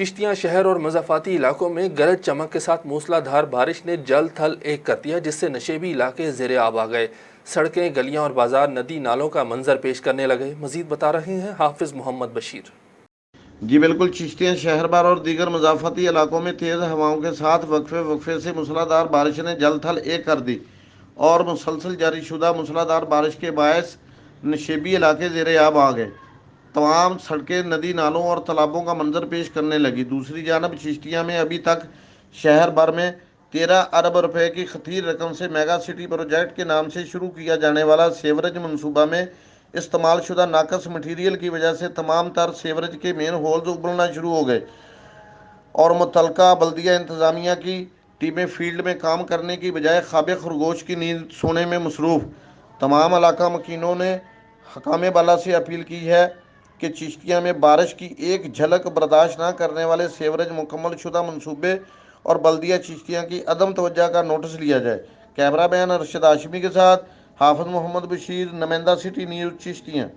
چشتیاں شہر اور مضافاتی علاقوں میں گرج چمک کے ساتھ موسلا دھار بارش نے جل تھل ایک کر دیا، جس سے نشیبی علاقے زیر آب آ گئے۔ سڑکیں، گلیاں اور بازار ندی نالوں کا منظر پیش کرنے لگے۔ مزید بتا رہے ہیں حافظ محمد بشیر۔ جی بالکل، چشتیاں شہر بار اور دیگر مضافاتی علاقوں میں تیز ہواؤں کے ساتھ وقفے سے موسلادھار بارش نے جل تھل ایک کر دی اور مسلسل جاری شدہ موسلادھار بارش کے باعث نشیبی علاقے زیر آب آ گئے۔ تمام سڑکیں ندی نالوں اور تالابوں کا منظر پیش کرنے لگی۔ دوسری جانب چشتیاں میں ابھی تک شہر بھر میں 13 ارب روپے کی خطیر رقم سے میگا سٹی پروجیکٹ کے نام سے شروع کیا جانے والا سیوریج منصوبہ میں استعمال شدہ ناقص مٹیریل کی وجہ سے تمام تر سیوریج کے مین ہولز ابلنا شروع ہو گئے اور متعلقہ بلدیہ انتظامیہ کی ٹیمیں فیلڈ میں کام کرنے کی بجائے خواب خرگوش کی نیند سونے میں مصروف۔ تمام علاقہ مکینوں نے حکام بالا سے اپیل کی ہے کہ چشتیاں میں بارش کی ایک جھلک برداشت نہ کرنے والے سیوریج مکمل شدہ منصوبے اور بلدیہ چشتیاں کی عدم توجہ کا نوٹس لیا جائے۔ کیمرہ مین ارشد ہاشمی کے ساتھ حافظ محمد بشیر، نمائندہ سٹی نیوز، چشتیاں۔